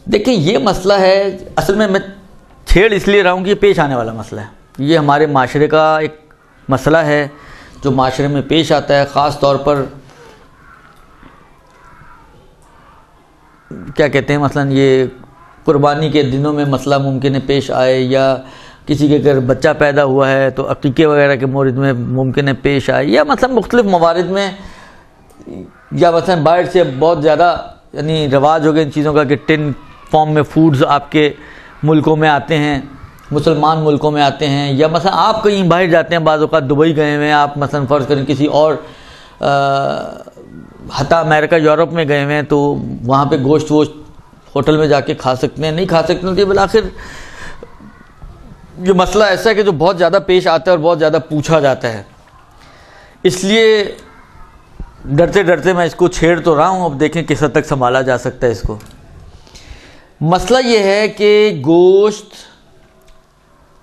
دیکھیں یہ مسئلہ ہے، اصل میں چھیڑ اس لیے رہا ہوں کہ یہ پیش آنے والا مسئلہ ہے، یہ ہمارے معاشرے کا ایک مسئلہ ہے جو معاشرے میں پیش آتا ہے، خاص طور پر کیا کہتے ہیں، مثلا یہ قربانی کے دنوں میں مسئلہ ممکن ہے پیش آئے، یا کسی کے اگر بچہ پیدا ہوا ہے تو عقیقے وغیرہ کے مورد میں ممکن ہے پیش آئے، یا مثلا مختلف موارد میں، یا مثلا باہر سے بہت زیادہ یعنی رواج ہو گیا ان چیزوں کا کہ ٹن فارم میں فوڈز آپ کے ملکوں میں آتے ہیں، مسلمان ملکوں میں آتے ہیں، یا مثلا آپ کہیں باہر جاتے ہیں، بعض اوقات دبئی گئے ہوئے ہیں آپ، مثلا فرض کریں کسی اور حتی امریکہ یورپ میں گئے ہوئے ہیں، تو وہاں پہ گوشت ہوٹل میں جا کے کھا سکتے ہیں، نہیں کھا سکتے ہیں، تو بالآخر یہ مسئلہ ایسا ہے کہ جو بہت زیادہ پیش آتا ہے اور بہت زیادہ پوچھا جاتا ہے، اس لیے ڈرتے ڈرتے میں اس کو چھیڑ تو رہا ہوں، اب دیکھیں کس حد تک سنبھالا جا سکتا ہے اس کو۔ مسئلہ یہ ہے کہ گوشت،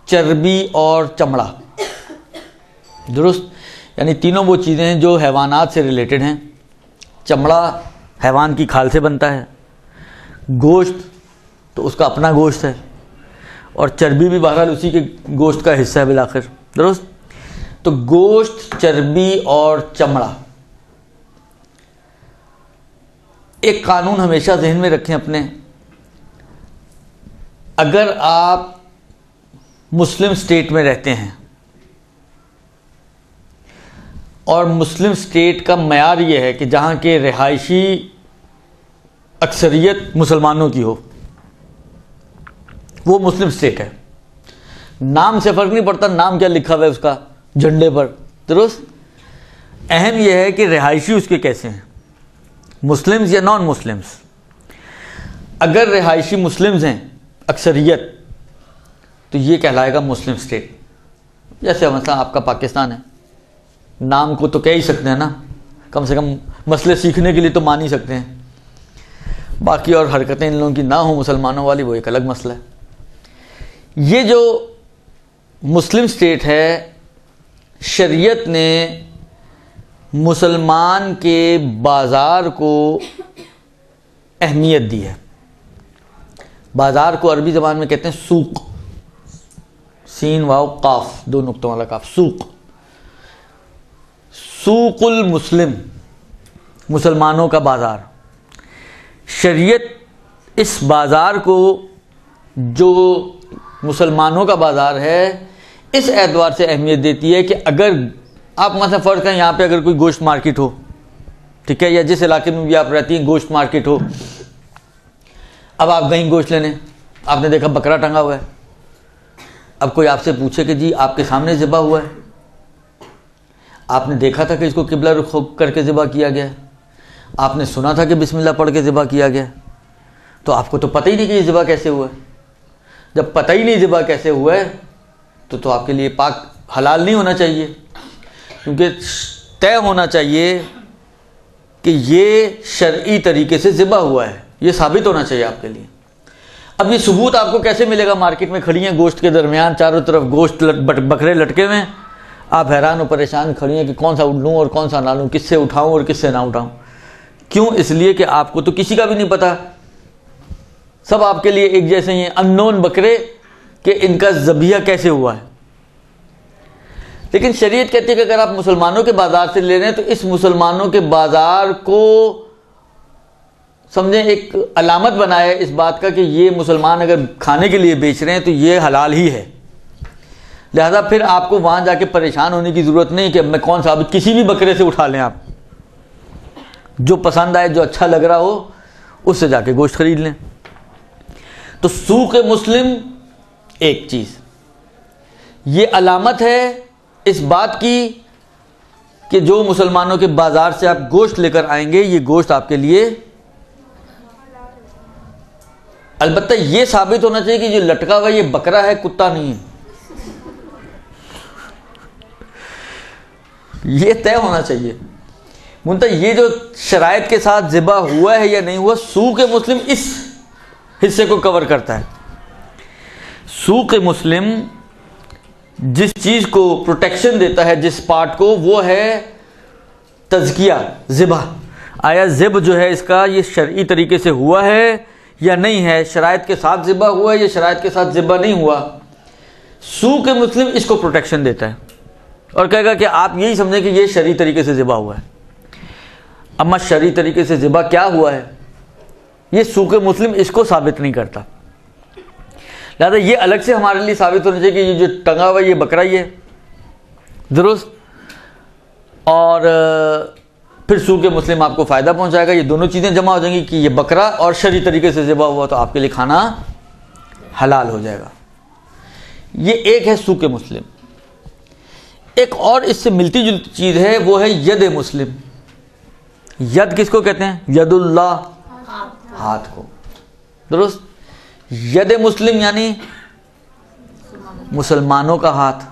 چربی اور چمڑا، درست، یعنی تینوں وہ چیزیں ہیں جو حیوانات سے ریلیٹڈ ہیں۔ چمڑا حیوان کی کھال سے بنتا ہے، گوشت تو اس کا اپنا گوشت ہے، اور چربی بھی بہرحال اسی کے گوشت کا حصہ ہے بالآخر، درست۔ تو گوشت، چربی اور چمڑا، ایک قانون ہمیشہ ذہن میں رکھیں اپنے، اگر آپ مسلم سٹیٹ میں رہتے ہیں اور مسلم سٹیٹ کا معیار یہ ہے کہ جہاں کے رہائشی اکثریت مسلمانوں کی ہو، وہ مسلم سٹیٹ ہے، نام سے فرق نہیں پڑتا نام کیا لکھا ہوا ہے اس کا جھنڈے پر، درست۔ اہم یہ ہے کہ رہائشی اس کے کیسے ہیں، مسلمز یا نان مسلمز۔ اگر رہائشی مسلمز ہیں اکثریت تو یہ کہلائے گا مسلم سٹیٹ، جیسے مثلا آپ کا پاکستان ہے، نام کو تو کہہ ہی سکتے ہیں نا، کم سے کم مسئلے سیکھنے کے لیے تو مان ہی سکتے ہیں، باقی اور حرکتیں ان لوگوں کی نہ ہوں مسلمانوں والی وہ ایک الگ مسئلہ ہے۔ یہ جو مسلم سٹیٹ ہے، شریعت نے مسلمان کے بازار کو اہمیت دی ہے۔ بازار کو عربی زبان میں کہتے ہیں سوق، سین واو قاف دو نقطوں والا قاف، سوق، سوق المسلم، مسلمانوں کا بازار۔ شریعت اس بازار کو جو مسلمانوں کا بازار ہے اس اعتبار سے اہمیت دیتی ہے کہ اگر آپ مثلا فرض کریں یہاں پہ اگر کوئی گوشت مارکیٹ ہو، ٹھیک ہے، یا جس علاقے میں بھی آپ رہتی ہیں گوشت مارکیٹ ہو، اب آپ گئیں گوشت لینے، آپ نے دیکھا بکرا ٹنگا ہوا ہے، اب کوئی آپ سے پوچھے کہ جی آپ کے سامنے ذبح ہوا ہے، آپ نے دیکھا تھا کہ اس کو قبلہ رخ کر کے ذبح کیا گیا ہے، آپ نے سنا تھا کہ بسم اللہ پڑھ کے ذبح کیا گیا ہے، تو آپ کو تو پتہ ہی نہیں کہ یہ ذبح کیسے ہوا ہے۔ جب پتہ ہی نہیں ذبح کیسے ہوا ہے تو آپ کے لیے پاک حلال نہیں ہونا چاہیے، کیونکہ طے ہونا چاہیے کہ یہ شرعی طریقے سے ذبح ہوا ہے، یہ ثابت ہونا چاہیے آپ کے لیے۔ اب یہ ثبوت آپ کو کیسے ملے گا؟ مارکیٹ میں کھڑی ہیں گوشت کے درمیان، چاروں طرف گوشت بکرے لٹکے ہوئے ہیں، آپ حیران و پریشان کھڑی ہیں کہ کون سا لوں اور کون سا نہ لوں، کس سے اٹھاؤں اور کس سے نہ اٹھاؤں۔ کیوں؟ اس لیے کہ آپ کو تو کسی کا بھی نہیں پتا، سب آپ کے لیے ایک جیسے ہی ہیں، ان نون بکرے کہ ان کا ذبیحہ کیسے ہوا ہے۔ لیکن شریعت کہتی ہے کہ اگر آپ مسلمانوں کے بازار سے لے رہے ہیں تو اس مسلمانوں کے بازار کو سمجھیں ایک علامت بنائے اس بات کا کہ یہ مسلمان اگر کھانے کے لیے بیچ رہے ہیں تو یہ حلال ہی ہے، لہذا پھر آپ کو وہاں جا کے پریشان ہونے کی ضرورت نہیں کہ میں کون سا، کسی بھی بکرے سے اٹھا لیں، آپ جو پسند آئے جو اچھا لگ رہا ہو اس سے جا کے گوشت خرید لیں۔ تو سوق مسلم ایک چیز، یہ علامت ہے اس بات کی کہ جو مسلمانوں کے بازار سے آپ گوشت لے کر آئیں گے یہ گوشت آپ کے لیے، البتہ یہ ثابت ہونا چاہیے کہ جو لٹکا ہوا یہ بکرا ہے، کتا نہیں ہے، یہ طے ہونا چاہیے۔ منتہا یہ جو شرائط کے ساتھ ذبح ہوا ہے یا نہیں ہوا، سوق مسلم اس حصے کو کور کرتا ہے۔ سوق مسلم جس چیز کو پروٹیکشن دیتا ہے، جس پارٹ کو، وہ ہے تزکیہ، ذبح۔ آیا ذبح جو ہے اس کا یہ شرعی طریقے سے ہوا ہے یا نہیں ہے, شرائط کے ساتھ ذبح ہوا ہے یا شرائط کے ساتھ ذبح نہیں ہوا, سوق مسلم اس کو پروٹیکشن دیتا ہے اور کہے گا کہ آپ یہی سمجھیں کہ یہ شرعی طریقے سے ذبح ہوا ہے. اما شرعی طریقے سے ذبح کیا ہوا ہے یہ سوق مسلم اس کو ثابت نہیں کرتا. لہذا یہ الگ سے ہمارے لیے ثابت ہونا چاہیے کہ یہ جو ٹنگا ہوا ہے یہ بکرا ہی ہے, درست, اور پھر سوق مسلم آپ کو فائدہ پہنچائے گا. یہ دونوں چیزیں جمع ہو جائیں گی کہ یہ بکرا اور شرعی طریقے سے ذبح ہوا تو آپ کے لیے کھانا حلال ہو جائے گا. یہ ایک ہے سوق مسلم. ایک اور اس سے ملتی جلتی چیز ہے, وہ ہے ید مسلم. ید کس کو کہتے ہیں؟ ید اللہ, ہاتھ کو, درست. ید مسلم یعنی مسلمانوں کا ہاتھ.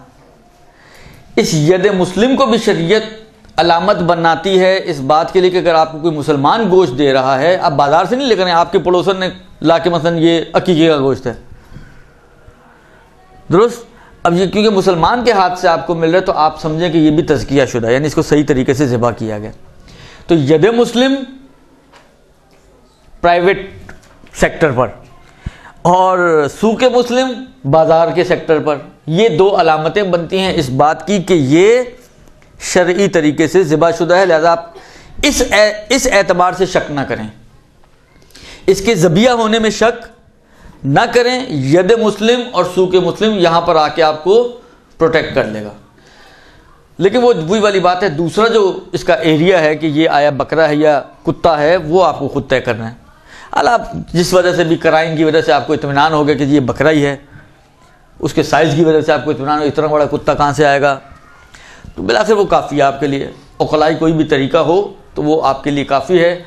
اس ید مسلم کو بھی شریعت علامت بناتی ہے اس بات کے لیے کہ اگر آپ کو کوئی مسلمان گوشت دے رہا ہے, آپ بازار سے نہیں لے کر آئے, آپ کے پڑوسن نے لا کے مثلا یہ عقیقے کا گوشت ہے, درست. اب یہ کیونکہ مسلمان کے ہاتھ سے آپ کو مل رہا ہے تو آپ سمجھیں کہ یہ بھی تزکیہ شدہ ہے, یعنی اس کو صحیح طریقے سے ذبح کیا گیا. تو ید مسلم پرائیویٹ سیکٹر پر اور سوق مسلم بازار کے سیکٹر پر, یہ دو علامتیں بنتی ہیں اس بات کی کہ یہ شرعی طریقے سے ذبح شدہ ہے. لہذا آپ اس اعتبار سے شک نہ کریں, اس کے ذبیحہ ہونے میں شک نہ کریں. ید مسلم اور سوق مسلم یہاں پر آ کے آپ کو پروٹیکٹ کر لے گا. لیکن وہ وہی والی بات ہے, دوسرا جو اس کا ایریا ہے کہ یہ آیا بکرا ہے یا کتا ہے وہ آپ کو خود طے کرنا ہے. آپ جس وجہ سے بھی کرائن کی وجہ سے آپ کو اطمینان ہو گیا کہ یہ بکرا ہی ہے, اس کے سائز کی وجہ سے آپ کو اطمینان ہو اتنا بڑا کتا کہاں سے آئے گا, تو بالآخر وہ کافی ہے آپ کے لیے. عقلائی کوئی بھی طریقہ ہو تو وہ آپ کے لیے کافی ہے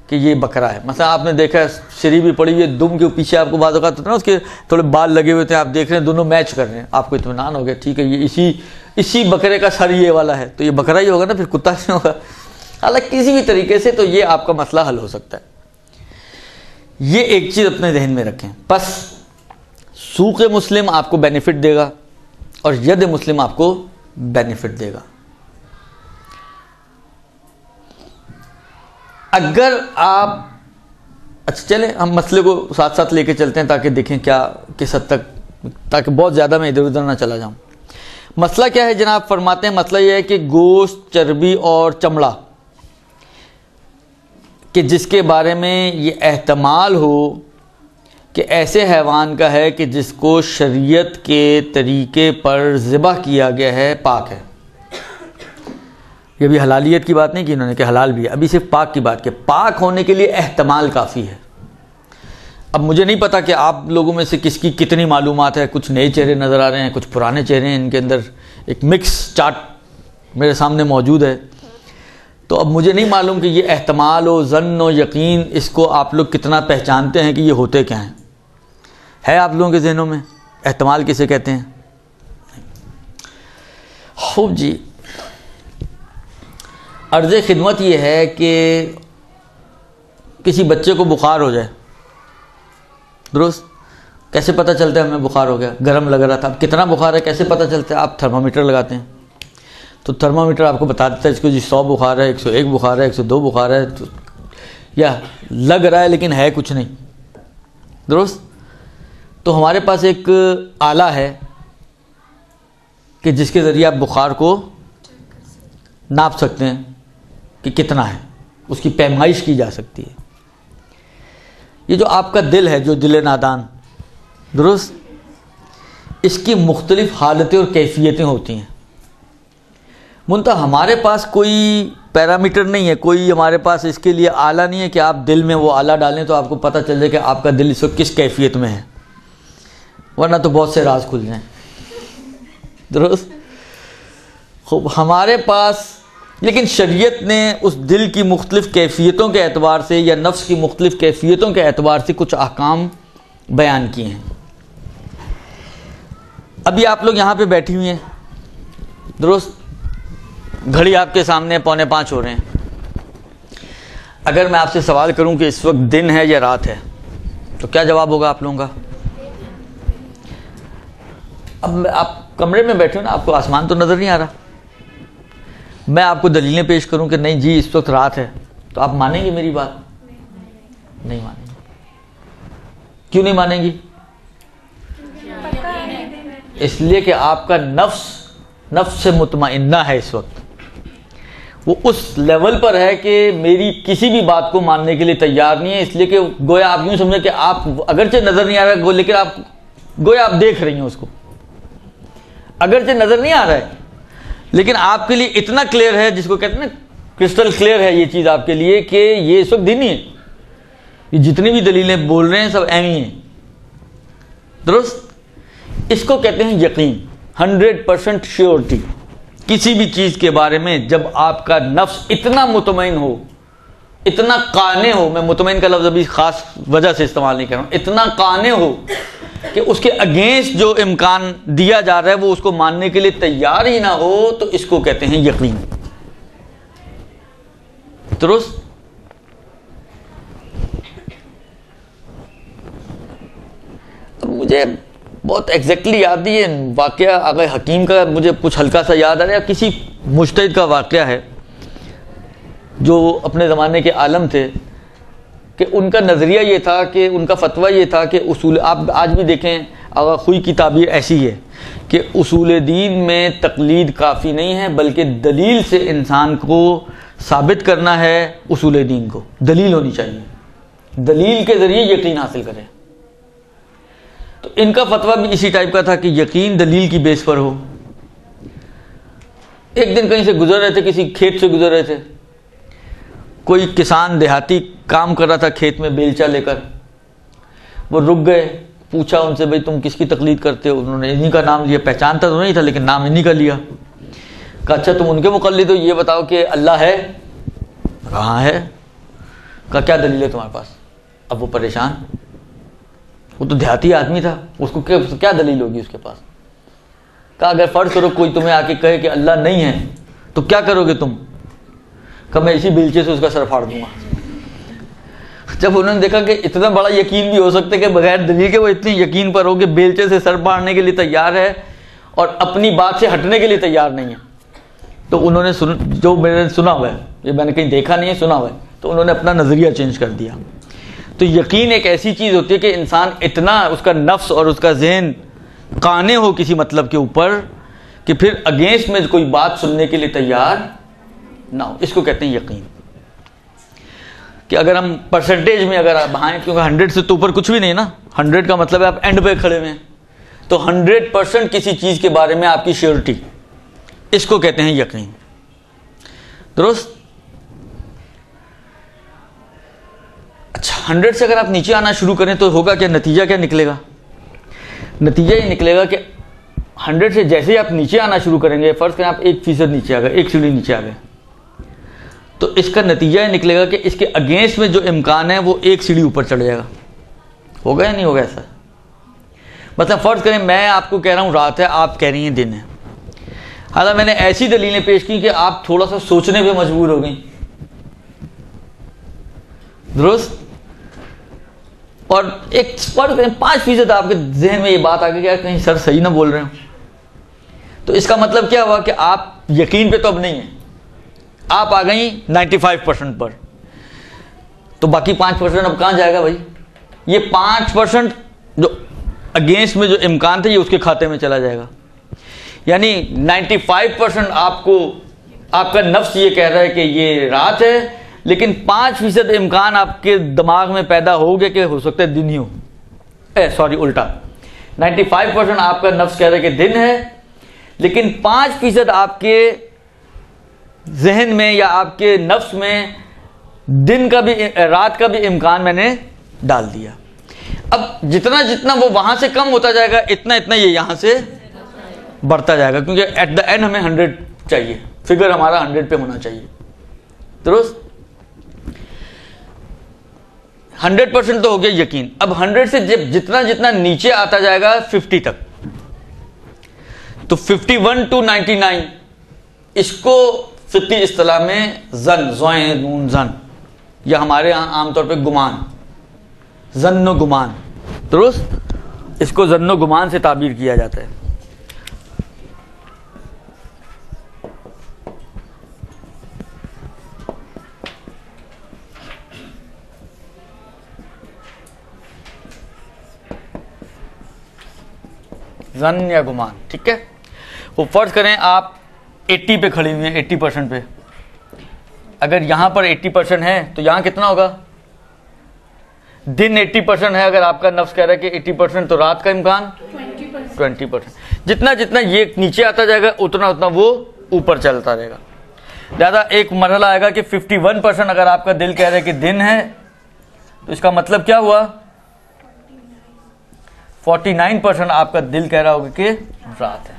کہ یہ بکرا ہے. مثلا آپ نے دیکھا ہے شری بھی پڑی ہوئی ہے, دم کے پیچھے آپ کو بعض اوقات ہوتا ہے نا اس کے تھوڑے بال لگے ہوئے تھے, آپ دیکھ رہے ہیں دونوں میچ کر رہے ہیں, آپ کو اطمینان ہو گیا ٹھیک ہے یہ اسی بکرے کا سر یہ والا ہے, تو یہ بکرا ہی ہوگا نا, پھر کتا نہیں ہوگا. حالانکہ کسی بھی طریقے سے تو یہ آپ کا مسئلہ حل ہو سکتا ہے. یہ ایک چیز اپنے ذہن میں رکھیں. بس سوق مسلم آپ کو بینیفٹ دے گا اور ید مسلم آپ کو بینیفٹ دے گا. اگر آپ اچھا چلیں ہم مسئلے کو ساتھ ساتھ لے کے چلتے ہیں تاکہ دیکھیں کیا کس حد تک, تاکہ بہت زیادہ میں ادھر ادھر نہ چلا جاؤں. مسئلہ کیا ہے جناب؟ فرماتے ہیں مسئلہ یہ ہے کہ گوشت, چربی اور چمڑا کہ جس کے بارے میں یہ احتمال ہو کہ ایسے حیوان کا ہے کہ جس کو شریعت کے طریقے پر ذبح کیا گیا ہے, پاک ہے. یہ بھی حلالیت کی بات نہیں کہ انہوں نے کہ حلال بھی ہے, ابھی صرف پاک کی بات کہ پاک ہونے کے لیے احتمال کافی ہے. اب مجھے نہیں پتا کہ آپ لوگوں میں سے کس کی کتنی معلومات ہے, کچھ نئے چہرے نظر آ رہے ہیں, کچھ پرانے چہرے ہیں, ان کے اندر ایک مکس چارٹ میرے سامنے موجود ہے. تو اب مجھے نہیں معلوم کہ یہ احتمال و ظن و یقین اس کو آپ لوگ کتنا پہچانتے ہیں کہ یہ ہوتے کیا ہیں. ہے آپ لوگوں کے ذہنوں میں احتمال کسے کہتے ہیں؟ خوب جی, عرض خدمت یہ ہے کہ کسی بچے کو بخار ہو جائے, درست, کیسے پتہ چلتا ہے ہمیں بخار ہو گیا؟ گرم لگ رہا تھا, اب کتنا بخار ہے کیسے پتہ چلتا ہے؟ آپ تھرمامیٹر لگاتے ہیں تو تھرمامیٹر آپ کو بتا دیتا ہے اس کو جی 100 بخار ہے, 101 بخار ہے, 102 بخار ہے, یا لگ رہا ہے لیکن ہے کچھ نہیں, درست. تو ہمارے پاس ایک آلہ ہے کہ جس کے ذریعے آپ بخار کو ناپ سکتے ہیں کہ کتنا ہے, اس کی پیمائش کی جا سکتی ہے. یہ جو آپ کا دل ہے, جو دل نادان, درست, اس کی مختلف حالتیں اور کیفیتیں ہوتی ہیں. منتہا ہمارے پاس کوئی پیرامیٹر نہیں ہے, کوئی ہمارے پاس اس کے لیے آلہ نہیں ہے کہ آپ دل میں وہ آلہ ڈالیں تو آپ کو پتہ چل جائے کہ آپ کا دل اس وقت کس کیفیت میں ہے, ورنہ تو بہت سے راز کھل جائیں, درست. خوب, ہمارے پاس لیکن شریعت نے اس دل کی مختلف کیفیتوں کے اعتبار سے یا نفس کی مختلف کیفیتوں کے اعتبار سے کچھ احکام بیان کیے ہیں. ابھی آپ لوگ یہاں پہ بیٹھی ہوئی ہیں, درست, گھڑی آپ کے سامنے 4:45 ہو رہے ہیں. اگر میں آپ سے سوال کروں کہ اس وقت دن ہے یا رات ہے تو کیا جواب ہوگا آپ لوگوں کا؟ اب آپ کمرے میں بیٹھے ہو نا, آپ کو آسمان تو نظر نہیں آ رہا. میں آپ کو دلیلیں پیش کروں کہ نہیں جی اس وقت رات ہے, تو آپ مانیں گے میری بات؟ نہیں مانیں گے. کیوں نہیں مانیں گی؟ اس لیے کہ آپ کا نفس سے مطمئنہ ہے، اس وقت وہ اس لیول پر ہے کہ میری کسی بھی بات کو ماننے کے لیے تیار نہیں ہے، اس لیے کہ گویا آپ یوں سمجھیں کہ آپ اگرچہ نظر نہیں آ رہا ہے، لیکن آپ گویا آپ دیکھ رہی ہیں اس کو، اگرچہ نظر نہیں آ رہا ہے لیکن آپ کے لیے اتنا کلیئر ہے، جس کو کہتے ہیں نا کرسٹل کلیئر ہے یہ چیز آپ کے لیے کہ یہ اس وقت دن ہی ہے، یہ جتنی بھی دلیلیں بول رہے ہیں سب اہم ہی ہیں، درست؟ اس کو کہتے ہیں یقین، 100% شیورٹی کسی بھی چیز کے بارے میں۔ جب آپ کا نفس اتنا مطمئن ہو، اتنا قانع ہو، میں مطمئن کا لفظ ابھی خاص وجہ سے استعمال نہیں کر رہا ہوں، اتنا قانع ہو کہ اس کے اگینسٹ جو امکان دیا جا رہا ہے وہ اس کو ماننے کے لیے تیار ہی نہ ہو، تو اس کو کہتے ہیں یقین، درست؟ مجھے بہت ایگزیکٹلی یاد نہیں ہے واقعہ، اگر حکیم کا مجھے کچھ ہلکا سا یاد آ رہا ہے، کسی مجتہد کا واقعہ ہے جو اپنے زمانے کے عالم تھے، کہ ان کا نظریہ یہ تھا، کہ ان کا فتویٰ یہ تھا کہ اصول، آپ آج بھی دیکھیں آغا خوئی کی تعبیر ایسی ہے کہ اصول دین میں تقلید کافی نہیں ہے، بلکہ دلیل سے انسان کو ثابت کرنا ہے، اصول دین کو دلیل ہونی چاہیے، دلیل کے ذریعے یقین حاصل کریں۔ تو ان کا فتویٰ بھی اسی ٹائپ کا تھا کہ یقین دلیل کی بیس پر ہو۔ ایک دن کہیں سے گزر رہے تھے، کسی کھیت سے گزر رہے تھے، کوئی کسان دیہاتی کام کر رہا تھا کھیت میں بیلچہ لے کر، وہ رک گئے، پوچھا ان سے بھئی تم کس کی تقلید کرتے ہو؟ انہوں نے انہی کا نام لیا، پہچانتا تو نہیں تھا لیکن نام انہی کا لیا۔ کہا اچھا تم ان کے مقلد ہو، یہ بتاؤ کہ اللہ ہے؟ کہاں ہے؟ کہا کیا دلیل ہے تمہارے پاس؟ اب وہ پریشان، وہ تو دیہاتی آدمی تھا، اس کو کیا دلیل ہوگی اس کے پاس؟ کہا اگر فرض کرو کوئی تمہیں آ کے کہے کہ اللہ نہیں ہے تو کیا کرو گے تم؟ کہ میں اسی بیلچے سے اس کا سر پھاڑ دوں گا۔ جب انہوں نے دیکھا کہ اتنا بڑا یقین بھی ہو سکتا ہے کہ بغیر دلیل کے وہ اتنے یقین پر ہو کہ بیلچے سے سر پھاڑنے کے لیے تیار ہے اور اپنی بات سے ہٹنے کے لیے تیار نہیں ہے، تو انہوں نے جو میں نے سنا ہوا ہے، یہ میں نے کہیں دیکھا نہیں ہے، سنا ہوا ہے، تو انہوں نے اپنا نظریہ چینج کر دیا۔ تو یقین ایک ایسی چیز ہوتی ہے کہ انسان اتنا، اس کا نفس اور اس کا ذہن قانع ہو کسی مطلب کے اوپر کہ پھر اگینسٹ میں کوئی بات سننے کے لیے تیار نہ ہو، اس کو کہتے ہیں یقین۔ کہ اگر ہم پرسنٹیج میں اگر آپ بہائیں، کیونکہ 100 سے تو اوپر کچھ بھی نہیں نا، 100 کا مطلب ہے آپ اینڈ پہ کھڑے ہوئے ہیں، تو 100% کسی چیز کے بارے میں آپ کی شیورٹی، اس کو کہتے ہیں یقین، درست؟ اچھا 100 سے اگر آپ نیچے آنا شروع کریں تو ہوگا کیا؟ نتیجہ کیا نکلے گا؟ نتیجہ یہ نکلے گا کہ 100 سے جیسے ہی آپ نیچے آنا شروع کریں گے، فرض کریں آپ 1% نیچے آ گئے، 1 سیڑھی نیچے آ گئے، تو اس کا نتیجہ یہ نکلے گا کہ اس کے اگینسٹ میں جو امکان ہے وہ 1 سیڑھی اوپر چڑھ جائے گا۔ ہوگا یا نہیں ہوگا ایسا؟ مطلب فرض کریں میں آپ کو کہہ رہا ہوں رات ہے، آپ کہہ رہی ہیں دن ہے، حالانکہ میں نے ایسی دلیلیں پیش کی کہ آپ تھوڑا سا سوچنے پہ مجبور ہو گئیں، درست؟ اور ایک فرض کریں 5% آپ کے ذہن میں یہ بات آ گئی کہ کہیں سر صحیح نہ بول رہے ہوں، تو اس کا مطلب کیا ہوا کہ آپ یقین پہ تو اب نہیں ہیں، آپ آ گئیں 95% پر، تو باقی 5% اب کہاں جائے گا بھائی؟ یہ 5% جو اگینسٹ میں جو امکان تھے یہ اس کے کھاتے میں چلا جائے گا، یعنی 95% آپ کو، آپ کا نفس یہ کہہ رہا ہے کہ یہ رات ہے، لیکن 5% امکان آپ کے دماغ میں پیدا ہو گیا کہ ہو سکتا ہے دن ہی ہو، الٹا 95% آپ کا نفس کہہ رہا ہے کہ دن ہے، لیکن 5% آپ کے ذہن میں یا آپ کے نفس میں دن کا بھی، رات کا بھی امکان میں نے ڈال دیا۔ اب جتنا جتنا وہ وہاں سے کم ہوتا جائے گا، اتنا اتنا یہ یہاں سے بڑھتا جائے گا، کیونکہ ایٹ دا اینڈ ہمیں 100 چاہیے، فگر ہمارا 100 پہ ہونا چاہیے، درست؟ 100% تو ہو گیا یقین۔ اب 100 سے جتنا جتنا نیچے آتا جائے گا 50 تک، تو 51 to 99، اس کو فقہی اصطلاح میں زن، یا ہمارے ہاں عام طور پہ گمان، ظن و گمان، درست؟ اس کو ظن و گمان سے تعبیر کیا جاتا ہے۔ زن یا گمان. ٹھیک ہے, وہ فرض کریں آپ 80 پہ کھڑی ہوئی ہیں, 80% پہ. اگر یہاں پر 80% ہے تو یہاں کتنا ہوگا؟ دن 80% ہے. اگر آپ کا نفس کہہ رہا ہے کہ 80% تو رات کا امکان 20%. جتنا جتنا یہ نیچے آتا جائے گا اتنا اتنا وہ اوپر چلتا رہے گا. لہذا ایک مرحلہ آئے گا کہ 51% اگر آپ کا دل کہہ رہا ہے کہ دن ہے تو اس کا مطلب کیا ہوا؟ 49% آپ کا دل کہہ رہا ہوگا کہ رات ہے.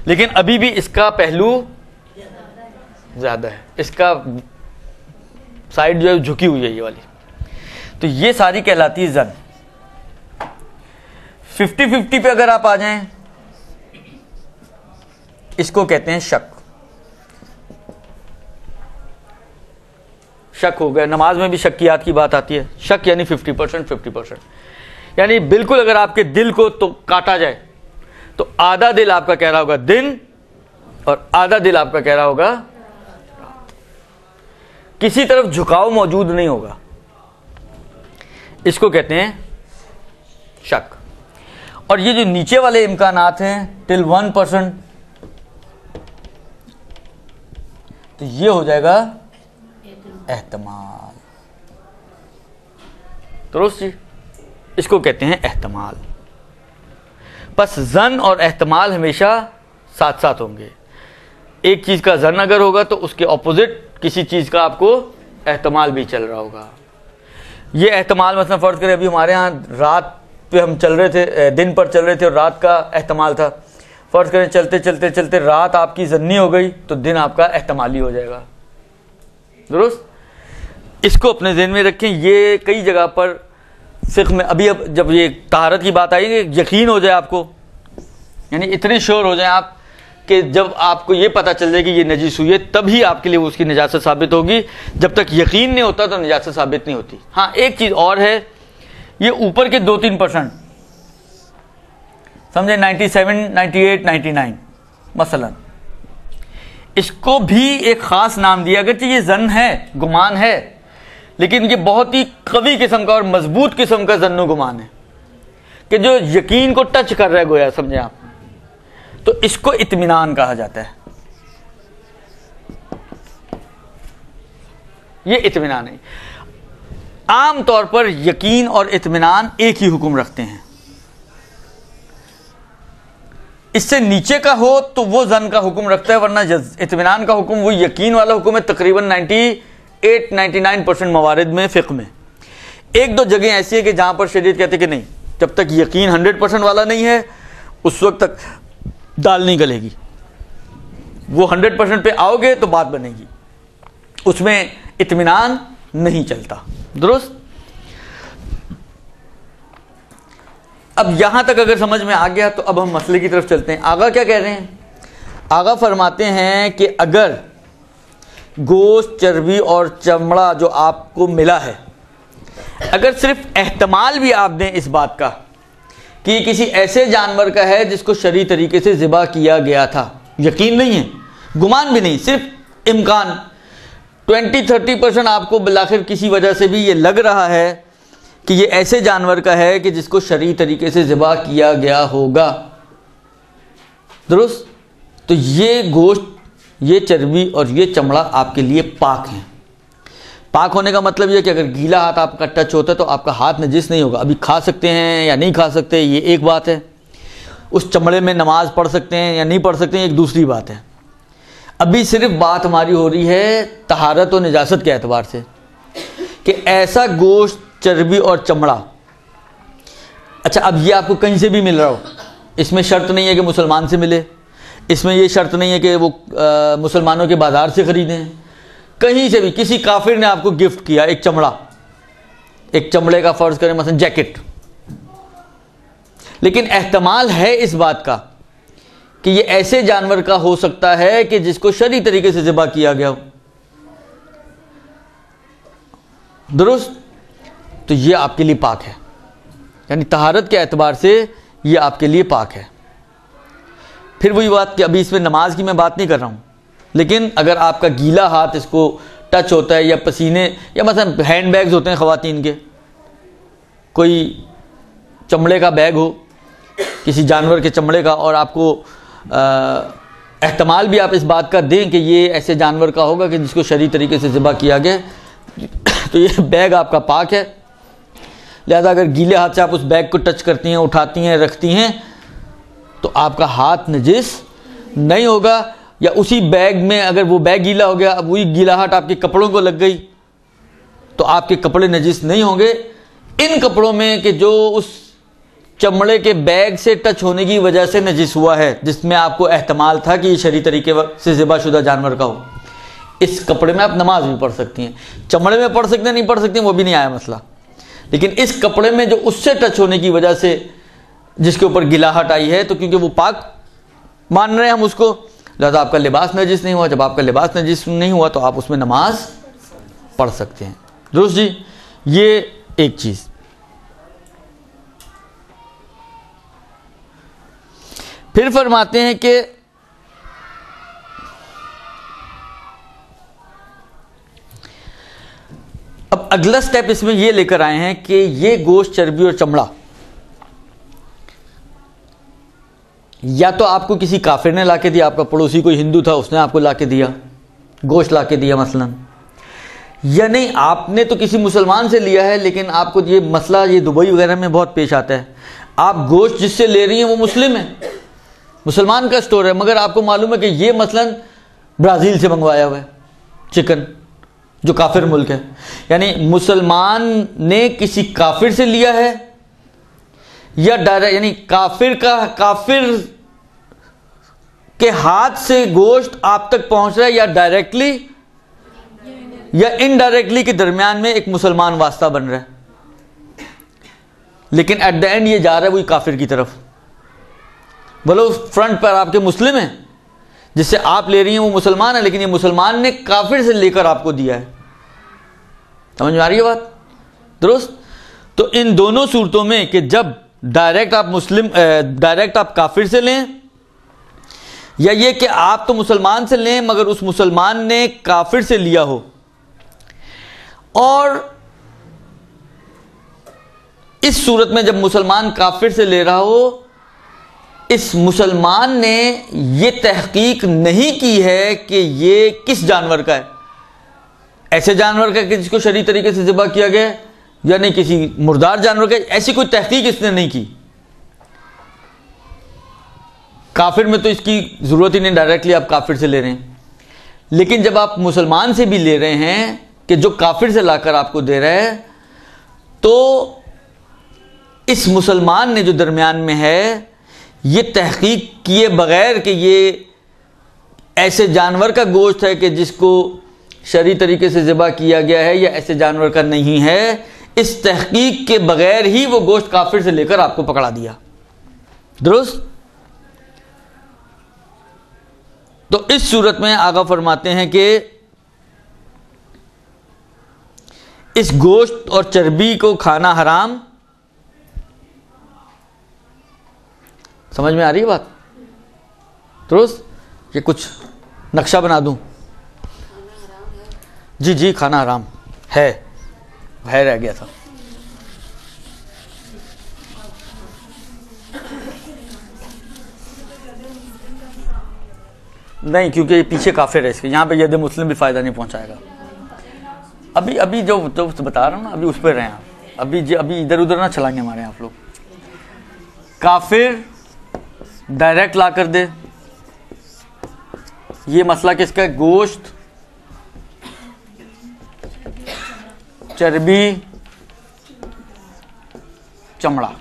لیکن ابھی بھی اس کا پہلو زیادہ ہے, اس کا سائڈ جو ہے جھکی ہوئی ہے یہ والی. تو یہ ساری کہلاتی ہے زن. 50-50 پہ اگر آپ آ جائیں اس کو کہتے ہیں شک. شک ہو گیا. نماز میں بھی شکیات کی بات آتی ہے. شک یعنی 50%. یعنی بالکل اگر آپ کے دل کو تو کاٹا جائے تو آدھا دل آپ کا کہہ رہا ہوگا دن اور آدھا دل آپ کا کہہ رہا ہوگا رات. کسی طرف جھکاؤ موجود نہیں ہوگا. اس کو کہتے ہیں شک. اور یہ جو نیچے والے امکانات ہیں ٹل 1%, تو یہ ہو جائے گا احتمال. درست جی, اس کو کہتے ہیں احتمال. بس زن اور احتمال ہمیشہ ساتھ ساتھ ہوں گے. ایک چیز کا زن اگر ہوگا تو اس کے اپوزٹ کسی چیز کا آپ کو احتمال بھی چل رہا ہوگا. یہ احتمال مثلا فرض کریں ابھی ہمارے ہاں رات پہ ہم چل رہے تھے, دن پر چل رہے تھے اور رات کا احتمال تھا. فرض کریں چلتے چلتے چلتے رات آپ کی زنی ہو گئی تو دن آپ کا احتمالی ہو جائے گا. درست, اس کو اپنے ذہن میں رکھیں. یہ کئی جگہ پر فقہ میں ابھی اب جب یہ طہارت کی بات آئی کہ یقین ہو جائے آپ کو, یعنی اتنے شور ہو جائیں آپ کہ جب آپ کو یہ پتہ چل جائے کہ یہ نجس ہوئی ہے تب ہی آپ کے لیے اس کی نجاست ثابت ہوگی. جب تک یقین نہیں ہوتا تو نجاست ثابت نہیں ہوتی. ہاں ایک چیز اور ہے, یہ اوپر کے 2-3% سمجھے 97, 98, 99 مثلا, اس کو بھی ایک خاص نام دیا. اگرچہ یہ ظن ہے, گمان ہے, لیکن یہ بہت ہی قوی قسم کا اور مضبوط قسم کا ظن و گمان ہے کہ جو یقین کو ٹچ کر رہا ہے گویا, سمجھے آپ. تو اس کو اطمینان کہا جاتا ہے. یہ اطمینان ہے. عام طور پر یقین اور اطمینان ایک ہی حکم رکھتے ہیں. اس سے نیچے کا ہو تو وہ ظن کا حکم رکھتا ہے, ورنہ اطمینان کا حکم وہ یقین والا حکم ہے تقریباً 98-99% موارد میں فقہ میں. ایک دو جگہیں ایسی ہے کہ جہاں پر شریعت کہتے کہ نہیں, جب تک یقین 100% والا نہیں ہے اس وقت تک دال نہیں گلے گی. وہ 100% پہ آؤ گے تو بات بنے گی, اس میں اطمینان نہیں چلتا. درست. اب یہاں تک اگر سمجھ میں آ گیا تو اب ہم مسئلے کی طرف چلتے ہیں. آغا کیا کہہ رہے ہیں؟ آغا فرماتے ہیں کہ اگر گوشت, چربی اور چمڑا جو آپ کو ملا ہے, اگر صرف احتمال بھی آپ دیں اس بات کا کہ یہ کسی ایسے جانور کا ہے جس کو شرعی طریقے سے ذبح کیا گیا تھا, یقین نہیں ہے, گمان بھی نہیں, صرف امکان, 20-30% آپ کو بالآخر کسی وجہ سے بھی یہ لگ رہا ہے کہ یہ ایسے جانور کا ہے کہ جس کو شرعی طریقے سے ذبح کیا گیا ہوگا. درست. تو یہ گوشت, یہ چربی اور یہ چمڑا آپ کے لیے پاک ہیں. پاک ہونے کا مطلب یہ کہ اگر گیلا ہاتھ آپ کا ٹچ ہوتا ہے تو آپ کا ہاتھ نجس نہیں ہوگا. ابھی کھا سکتے ہیں یا نہیں کھا سکتے یہ ایک بات ہے, اس چمڑے میں نماز پڑھ سکتے ہیں یا نہیں پڑھ سکتے ہیں ایک دوسری بات ہے. ابھی صرف بات ہماری ہو رہی ہے طہارت و نجاست کے اعتبار سے کہ ایسا گوشت, چربی اور چمڑا, اچھا اب یہ آپ کو کہیں سے بھی مل رہا ہو, اس میں شرط نہیں ہے کہ مسلمان سے ملے, اس میں یہ شرط نہیں ہے کہ وہ مسلمانوں کے بازار سے خریدیں, کہیں سے بھی کسی کافر نے آپ کو گفٹ کیا ایک چمڑا, ایک چمڑے کا فرض کریں مثلا جیکٹ, لیکن احتمال ہے اس بات کا کہ یہ ایسے جانور کا ہو سکتا ہے کہ جس کو شرعی طریقے سے ذبح کیا گیا ہو. درست. تو یہ آپ کے لیے پاک ہے, یعنی طہارت کے اعتبار سے یہ آپ کے لیے پاک ہے. پھر وہی بات کہ ابھی اس میں نماز کی میں بات نہیں کر رہا ہوں, لیکن اگر آپ کا گیلا ہاتھ اس کو ٹچ ہوتا ہے یا پسینے, یا مثلا ہینڈ بیگز ہوتے ہیں خواتین کے, کوئی چمڑے کا بیگ ہو کسی جانور کے چمڑے کا، اور آپ کو احتمال بھی آپ اس بات کا دیں کہ یہ ایسے جانور کا ہوگا کہ جس کو شرعی طریقے سے ذبح کیا گیا، تو یہ بیگ آپ کا پاک ہے. لہذا اگر گیلے ہاتھ سے آپ اس بیگ کو ٹچ کرتی ہیں، اٹھاتی ہیں، رکھتی ہیں، تو آپ کا ہاتھ نجس نہیں ہوگا. یا اسی بیگ میں اگر وہ بیگ گیلا ہو گیا، اب وہی گیلا ہاتھ آپ کے کپڑوں کو لگ گئی تو آپ کے کپڑے نجس نہیں ہوں گے. ان کپڑوں میں کہ جو اس چمڑے کے بیگ سے ٹچ ہونے کی وجہ سے نجس ہوا ہے، جس میں آپ کو احتمال تھا کہ یہ شرعی طریقے سے ذبح شدہ جانور کا ہو، اس کپڑے میں آپ نماز بھی پڑھ سکتی ہیں. چمڑے میں پڑھ سکتے ہیں نہیں پڑھ سکتی ہیں وہ بھی نہیں آیا مسئلہ، لیکن اس کپڑے میں جو اس سے ٹچ ہونے کی وجہ سے جس کے اوپر گلاہٹ آئی ہے، تو کیونکہ وہ پاک مان رہے ہیں ہم اس کو، لہذا آپ کا لباس نجس نہیں ہوا. جب آپ کا لباس نجس نہیں ہوا تو آپ اس میں نماز پڑھ سکتے ہیں. درست جی؟ یہ ایک چیز. پھر فرماتے ہیں کہ اب اگلا سٹیپ اس میں یہ لے کر آئے ہیں کہ یہ گوشت، چربی اور چمڑا یا تو آپ کو کسی کافر نے لا کے دیا، آپ کا پڑوسی کوئی ہندو تھا اس نے آپ کو لا کے دیا، گوشت لا کے دیا مثلا، یا نہیں آپ نے تو کسی مسلمان سے لیا ہے، لیکن آپ کو یہ مسئلہ یہ دبئی وغیرہ میں بہت پیش آتا ہے، آپ گوشت جس سے لے رہی ہیں وہ مسلم ہے، مسلمان کا سٹور ہے، مگر آپ کو معلوم ہے کہ یہ مثلا برازیل سے منگوایا ہوا ہے چکن، جو کافر ملک ہے. یعنی مسلمان نے کسی کافر سے لیا ہے یا ڈائریکٹ، یعنی کافر کے ہاتھ سے گوشت آپ تک پہنچ رہا ہے، یا ڈائریکٹلی یا انڈائریکٹلی کے درمیان میں ایک مسلمان واسطہ بن رہا ہے، لیکن ایٹ دا اینڈ یہ جا رہا ہے وہی کافر کی طرف. بولو فرنٹ پر آپ کے مسلم ہیں، جس سے آپ لے رہی ہیں وہ مسلمان ہے، لیکن یہ مسلمان نے کافر سے لے کر آپ کو دیا ہے. سمجھ میں آ رہی ہے بات؟ درست. تو ان دونوں صورتوں میں کہ جب ڈائریکٹ آپ کافر سے لیں، یا یہ کہ آپ تو مسلمان سے لیں مگر اس مسلمان نے کافر سے لیا ہو، اور اس صورت میں جب مسلمان کافر سے لے رہا ہو، اس مسلمان نے یہ تحقیق نہیں کی ہے کہ یہ کس جانور کا ہے، ایسے جانور کا کہ جس کو شرعی طریقے سے ذبح کیا گیا ہے، یا نہیں کسی مردار جانور کا، ایسی کوئی تحقیق اس نے نہیں کی. کافر میں تو اس کی ضرورت ہی نہیں، ڈائریکٹلی آپ کافر سے لے رہے ہیں. لیکن جب آپ مسلمان سے بھی لے رہے ہیں کہ جو کافر سے لا کر آپ کو دے رہے ہیں، تو اس مسلمان نے جو درمیان میں ہے یہ تحقیق کیے بغیر کہ یہ ایسے جانور کا گوشت ہے کہ جس کو شرعی طریقے سے ذبح کیا گیا ہے یا ایسے جانور کا نہیں ہے، اس تحقیق کے بغیر ہی وہ گوشت کافر سے لے کر آپ کو پکڑا دیا. درست. تو اس صورت میں آقا فرماتے ہیں کہ اس گوشت اور چربی کو کھانا حرام. سمجھ میں آ رہی ہے بات؟ درست. یہ کچھ نقشہ بنا دوں؟ جی کھانا حرام ہے رہ گیا تھا. نہیں، کیونکہ یہ پیچھے کافر ہے اس کے، یہاں پہ ید مسلم بھی فائدہ نہیں پہنچائے گا. ابھی جو بتا رہا ہوں نا، ابھی اس پہ رہے ہیں، ابھی ادھر ادھر نہ چلائیں گے ہمارے آپ لوگ. کافر ڈائریکٹ لا کر دے، یہ مسئلہ کس کا ہے؟ گوشت، چربی، چمڑا،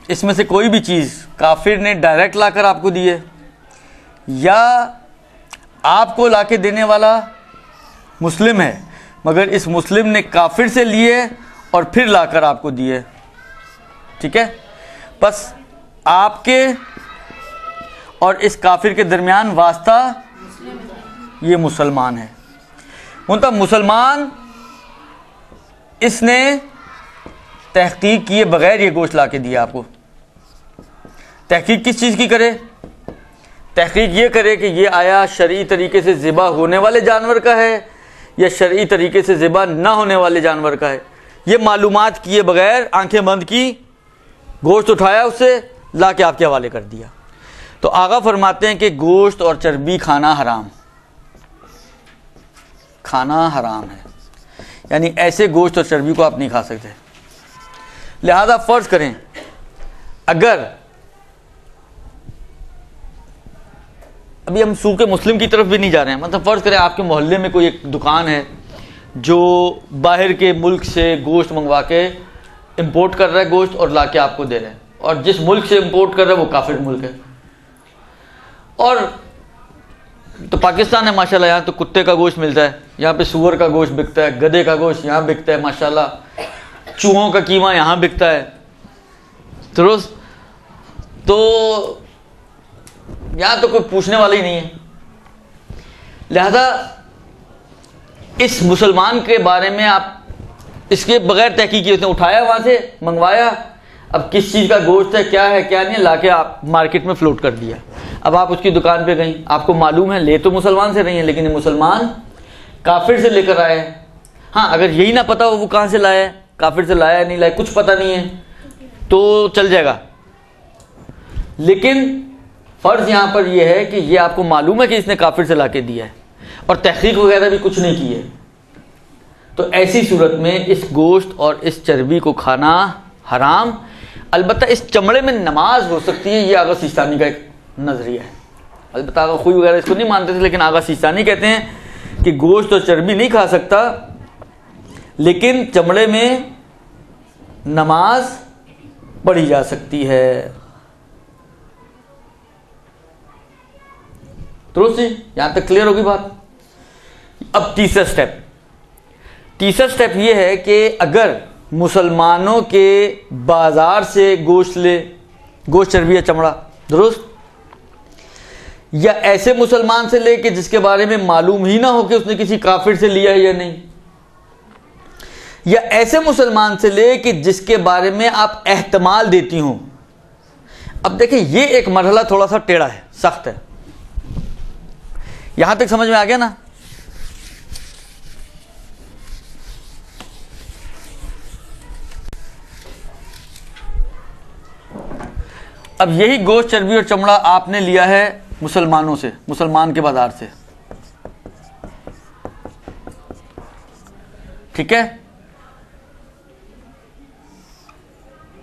اس میں سے کوئی بھی چیز کافر نے ڈائریکٹ لا کر آپ کو دی ہے، یا آپ کو لا کے دینے والا مسلم ہے مگر اس مسلم نے کافر سے لیے اور پھر لا کر آپ کو دیے. ٹھیک ہے، بس آپ کے اور اس کافر کے درمیان واسطہ یہ مسلمان ہے. منتہا مسلمان اس نے تحقیق کیے بغیر یہ گوشت لا کے دیا آپ کو. تحقیق کس چیز کی کرے؟ تحقیق یہ کرے کہ یہ آیا شرعی طریقے سے ذبح ہونے والے جانور کا ہے یا شرعی طریقے سے ذبح نہ ہونے والے جانور کا ہے. یہ معلومات کیے بغیر آنکھیں بند کی، گوشت اٹھایا، اس سے لا کے آپ کے حوالے کر دیا. تو آقا فرماتے ہیں کہ گوشت اور چربی کھانا حرام ہے، یعنی ایسے گوشت اور چربی کو آپ نہیں کھا سکتے. لہذا فرض کریں اگر ابھی ہم سوق مسلم کی طرف بھی نہیں جا رہے ہیں، مطلب فرض کریں آپ کے محلے میں کوئی ایک دکان ہے جو باہر کے ملک سے گوشت منگوا کے امپورٹ کر رہا ہے گوشت اور لا کے آپ کو دے رہے ہیں، اور جس ملک سے امپورٹ کر رہا ہے وہ کافر ملک ہے. اور تو پاکستان ہے ماشاءاللہ، یہاں تو کتے کا گوشت ملتا ہے، یہاں پہ سور کا گوشت بکتا ہے، گدھے کا گوشت یہاں بکتا ہے ماشاءاللہ، چوہوں کا قیمہ یہاں بکتا ہے، درست. تو یہاں تو کوئی پوچھنے والا ہی نہیں ہے. لہذا اس مسلمان کے بارے میں آپ اس کے بغیر تحقیق کیے، اٹھایا وہاں سے منگوایا، اب کس چیز کا گوشت ہے کیا نہیں، لا کے آپ مارکیٹ میں فلوٹ کر دیا. اب آپ اس کی دکان پہ گئیں، آپ کو معلوم ہے لے تو مسلمان سے رہی ہیں، لیکن یہ مسلمان کافر سے لے کر آئے ہیں. ہاں اگر یہی نہ پتا ہو وہ کہاں سے لایا ہے، کافر سے لایا نہیں لایا، کچھ پتہ نہیں ہے تو چل جائے گا. لیکن فرض یہاں پر یہ ہے کہ یہ آپ کو معلوم ہے کہ اس نے کافر سے لا کے دیا ہے اور تحقیق وغیرہ بھی کچھ نہیں کی ہے، تو ایسی صورت میں اس گوشت اور اس چربی کو کھانا حرام. البتہ اس چمڑے میں نماز ہو سکتی ہے، یہ آغا سیستانی کا ایک نظریہ ہے. البتہ آغا خوئی وغیرہ اس کو نہیں مانتے تھے، لیکن آغا سیستانی کہتے ہیں کہ گوشت اور چربی نہیں کھا سکتا، لیکن چمڑے میں نماز پڑھی جا سکتی ہے. درست جی، یہاں تک کلیئر ہوگی بات. اب تیسرا سٹیپ یہ ہے کہ اگر مسلمانوں کے بازار سے گوشت لے، گوشت چربی یا چمڑا، درست، یا ایسے مسلمان سے لے کہ جس کے بارے میں معلوم ہی نہ ہو کہ اس نے کسی کافر سے لیا ہے یا نہیں، یا ایسے مسلمان سے لے کہ جس کے بارے میں آپ احتمال دیتی ہوں. اب دیکھیں یہ ایک مرحلہ تھوڑا سا ٹیڑھا ہے، سخت ہے. یہاں تک سمجھ میں آ گیا نا؟ اب یہی گوشت چربی اور چمڑا آپ نے لیا ہے مسلمانوں سے، مسلمان کے بازار سے، ٹھیک ہے،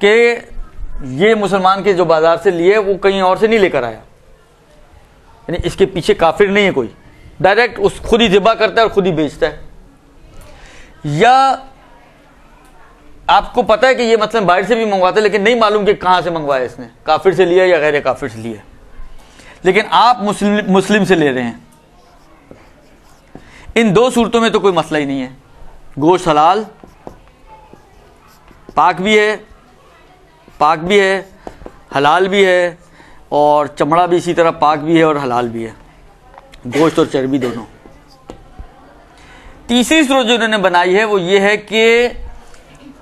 کہ یہ مسلمان کے جو بازار سے لیے وہ کہیں اور سے نہیں لے کر آیا، یعنی اس کے پیچھے کافر نہیں ہے کوئی، ڈائریکٹ اس خود ہی ذبح کرتا ہے اور خود ہی بیچتا ہے. یا آپ کو پتا ہے کہ یہ مثلا باہر سے بھی منگواتا ہے لیکن نہیں معلوم کہ کہاں سے منگوایا اس نے، کافر سے لیا یا غیر کافر سے لیا، لیکن آپ مسلم سے لے رہے ہیں. ان دو صورتوں میں تو کوئی مسئلہ ہی نہیں ہے. گوشت حلال پاک بھی ہے حلال بھی ہے، اور چمڑا بھی اسی طرح پاک بھی ہے اور حلال بھی ہے، گوشت اور چربی دونوں. تیسری صورت جو انہوں نے بنائی ہے وہ یہ ہے کہ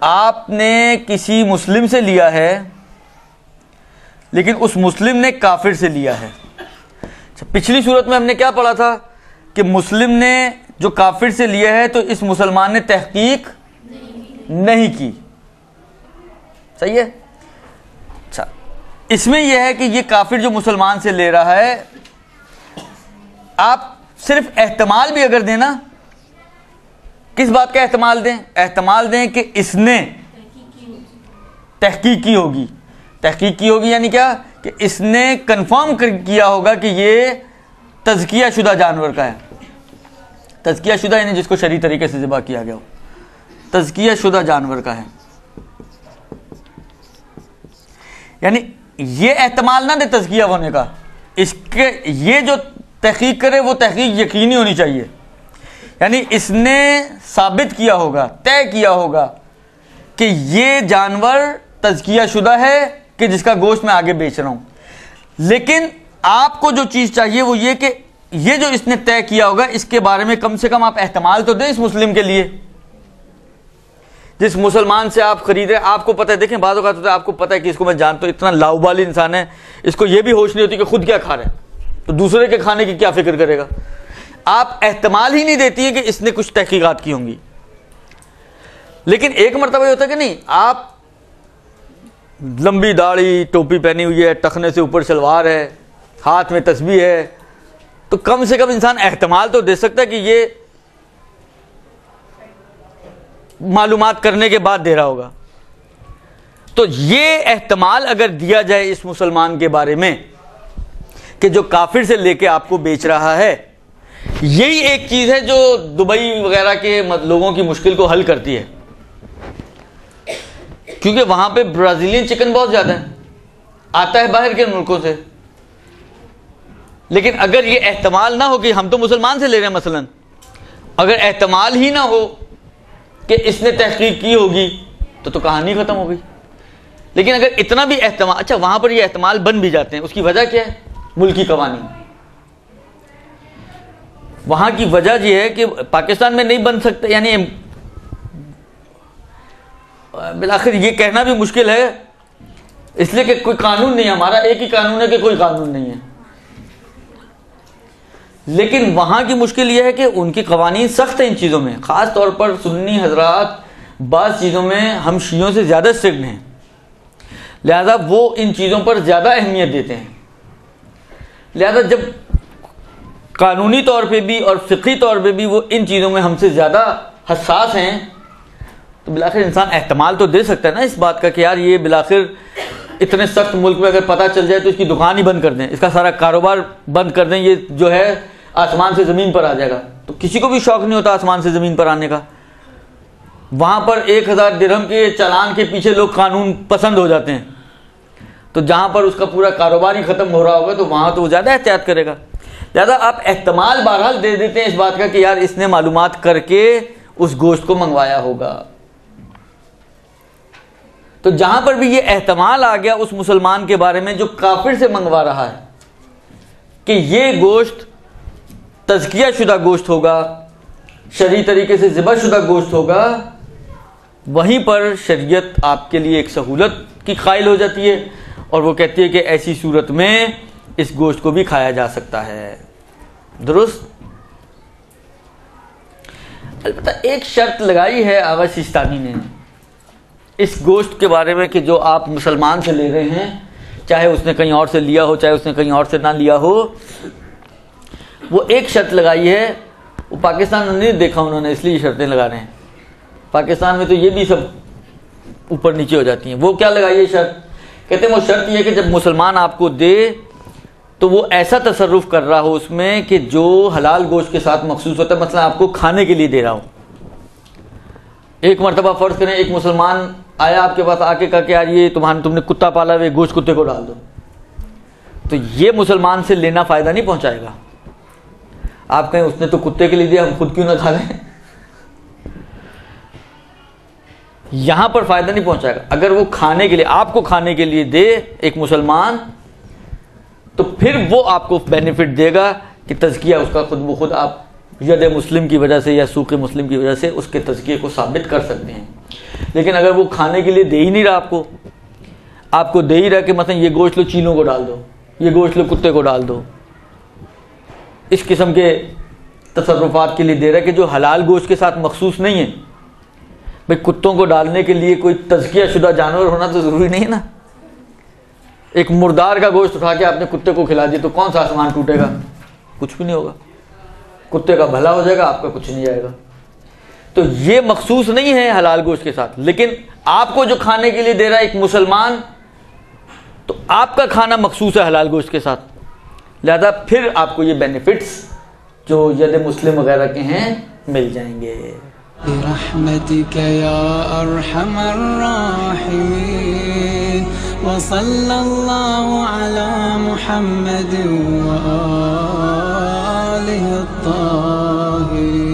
آپ نے کسی مسلم سے لیا ہے لیکن اس مسلم نے کافر سے لیا ہے. پچھلی صورت میں ہم نے کیا پڑھا تھا کہ مسلم نے جو کافر سے لیا ہے تو اس مسلمان نے تحقیق نہیں کی، صحیح ہے. اچھا اس میں یہ ہے کہ یہ کافر جو مسلمان سے لے رہا ہے، آپ صرف احتمال بھی اگر دیں نا، کس بات کا احتمال دیں؟ احتمال دیں کہ اس نے تحقیق کی ہوگی یعنی کیا کہ اس نے کنفرم کیا ہوگا کہ یہ تزکیہ شدہ جانور کا ہے. تزکیہ شدہ یعنی جس کو شرعی طریقے سے ذبح کیا گیا ہو، تزکیہ شدہ جانور کا ہے. یعنی یہ احتمال نہ دے تزکیہ ہونے کا، اس کے یہ جو تحقیق کرے وہ تحقیق یقینی ہونی چاہیے. یعنی اس نے ثابت کیا ہوگا، طے کیا ہوگا کہ یہ جانور تزکیہ شدہ ہے کہ جس کا گوشت میں آگے بیچ رہا ہوں. لیکن آپ کو جو چیز چاہیے وہ یہ کہ یہ جو اس نے طے کیا ہوگا اس کے بارے میں کم سے کم آپ احتمال تو دیں اس مسلم کے لیے. جس مسلمان سے آپ خریدے، آپ کو پتہ ہے، دیکھیں بعض اوقات ہوتا ہے آپ کو پتہ ہے کہ اس کو میں جانتا ہوں، اتنا لاؤبالی انسان ہے، اس کو یہ بھی ہوش نہیں ہوتی کہ خود کیا کھا رہا ہے تو دوسرے کے کھانے کی کیا فکر کرے گا. آپ احتمال ہی نہیں دیتی ہے کہ اس نے کچھ تحقیقات کی ہوں گی. لیکن ایک مرتبہ یہ ہوتا ہے کہ نہیں، آپ لمبی داڑھی ٹوپی پہنی ہوئی ہے، ٹخنے سے اوپر شلوار ہے، ہاتھ میں تسبیح ہے، تو کم سے کم انسان احتمال تو دے سکتا ہے کہ یہ معلومات کرنے کے بعد دے رہا ہوگا. تو یہ احتمال اگر دیا جائے اس مسلمان کے بارے میں کہ جو کافر سے لے کے آپ کو بیچ رہا ہے، یہی ایک چیز ہے جو دبئی وغیرہ کے لوگوں کی مشکل کو حل کرتی ہے، کیونکہ وہاں پہ برازیلین چکن بہت زیادہ ہے، آتا ہے باہر کے ملکوں سے. لیکن اگر یہ احتمال نہ ہو کہ ہم تو مسلمان سے لے رہے ہیں مثلا، اگر احتمال ہی نہ ہو کہ اس نے تحقیق کی ہوگی تو کہانی ختم ہو گئی. لیکن اگر اتنا بھی احتمال، اچھا وہاں پر یہ احتمال بن بھی جاتے ہیں، اس کی وجہ کیا ہے؟ ملکی قوانین. وہاں کی وجہ یہ ہے کہ پاکستان میں نہیں بن سکتا، یعنی بالآخر یہ کہنا بھی مشکل ہے اس لیے کہ کوئی قانون نہیں ہے، ہمارا ایک ہی قانون ہے کہ کوئی قانون نہیں ہے. لیکن وہاں کی مشکل یہ ہے کہ ان کی قوانین سخت ہیں ان چیزوں میں، خاص طور پر سنی حضرات بعض چیزوں میں ہم شیعوں سے زیادہ اسٹرکٹ ہیں، لہذا وہ ان چیزوں پر زیادہ اہمیت دیتے ہیں. لہذا جب قانونی طور پہ بھی اور فقہی طور پہ بھی وہ ان چیزوں میں ہم سے زیادہ حساس ہیں، تو بالآخر انسان احتمال تو دے سکتا ہے نا اس بات کا کہ یار یہ بالآخر اتنے سخت ملک میں اگر پتہ چل جائے تو اس کی دکان ہی بند کر دیں، اس کا سارا کاروبار بند کر دیں، یہ جو ہے آسمان سے زمین پر آ جائے گا. تو کسی کو بھی شوق نہیں ہوتا آسمان سے زمین پر آنے کا. وہاں پر 1000 درہم کے چالان کے پیچھے لوگ قانون پسند ہو جاتے ہیں، تو جہاں پر اس کا پورا کاروبار ہی ختم ہو رہا ہوگا تو وہاں تو وہ زیادہ احتیاط کرے گا. لہذا آپ احتمال بہرحال دے دیتے ہیں اس بات کا کہ یار اس نے معلومات کر کے اس گوشت کو منگوایا ہوگا. تو جہاں پر بھی یہ احتمال آ گیا اس مسلمان کے بارے میں جو کافر سے منگوا رہا ہے کہ یہ گوشت تزکیہ شدہ گوشت ہوگا، شرعی طریقے سے ذبح شدہ گوشت ہوگا، وہیں پر شریعت آپ کے لیے ایک سہولت کی قائل ہو جاتی ہے اور وہ کہتی ہے کہ ایسی صورت میں اس گوشت کو بھی کھایا جا سکتا ہے. درست؟ البتہ ایک شرط لگائی ہے آغا سیستانی نے اس گوشت کے بارے میں کہ جو آپ مسلمان سے لے رہے ہیں، چاہے اس نے کہیں اور سے لیا ہو چاہے اس نے کہیں اور سے نہ لیا ہو، وہ ایک شرط لگائی ہے. وہ پاکستان میں نہیں دیکھا انہوں نے، اس لیے یہ شرطیں لگا رہے ہیں. پاکستان میں تو یہ بھی سب اوپر نیچے ہو جاتی ہیں. وہ کیا لگائی ہے شرط؟ کہتے ہیں وہ شرط یہ کہ جب مسلمان آپ کو دے تو وہ ایسا تصرف کر رہا ہو اس میں کہ جو حلال گوشت کے ساتھ مخصوص ہوتا ہے، مثلا آپ کو کھانے کے لیے دے رہا ہو. ایک مرتبہ فرض کریں ایک مسلمان آیا آپ کے پاس آ کے کہا کہ یار یہ تم نے کتا پالا ہوئے گوشت کتے کو ڈال دو، تو یہ مسلمان سے لینا فائدہ نہیں پہنچائے گا. آپ کہیں اس نے تو کتے کے لیے دیا، ہم خود کیوں نہ کھا لیں؟ یہاں پر فائدہ نہیں پہنچائے گا. اگر وہ کھانے کے لیے آپ کو کھانے کے لیے دے ایک مسلمان، تو پھر وہ آپ کو بینیفٹ دے گا کہ تزکیہ اس کا خود بخود آپ ید مسلم کی وجہ سے یا سوق مسلم کی وجہ سے اس کے تزکیے کو ثابت کر سکتے ہیں. لیکن اگر وہ کھانے کے لیے دے ہی نہیں رہا آپ کو دے ہی رہا کہ مثلا یہ گوشت لو چیلوں کو ڈال دو، یہ گوشت لو کتے کو ڈال دو، اس قسم کے تصرفات کے لیے دے رہا ہے کہ جو حلال گوشت کے ساتھ مخصوص نہیں ہے. بھئی کتوں کو ڈالنے کے لیے کوئی تزکیہ شدہ جانور ہونا تو ضروری نہیں ہے نا. ایک مردار کا گوشت اٹھا کے آپ نے کتے کو کھلا دیا تو کون سا آسمان ٹوٹے گا؟ کچھ بھی نہیں ہوگا. کتے کا بھلا ہو جائے گا، آپ کا کچھ نہیں جائے گا. تو یہ مخصوص نہیں ہے حلال گوشت کے ساتھ. لیکن آپ کو جو کھانے کے لیے دے رہا ہے ایک مسلمان، تو آپ کا کھانا مخصوص ہے حلال گوشت کے ساتھ، لہذا پھر آپ کو یہ بینیفٹس جو ید مسلم وغیرہ کے ہیں مل جائیں گے. برحمتك يا أرحم الراحمين وصلى الله على محمد وآله الطاهرين.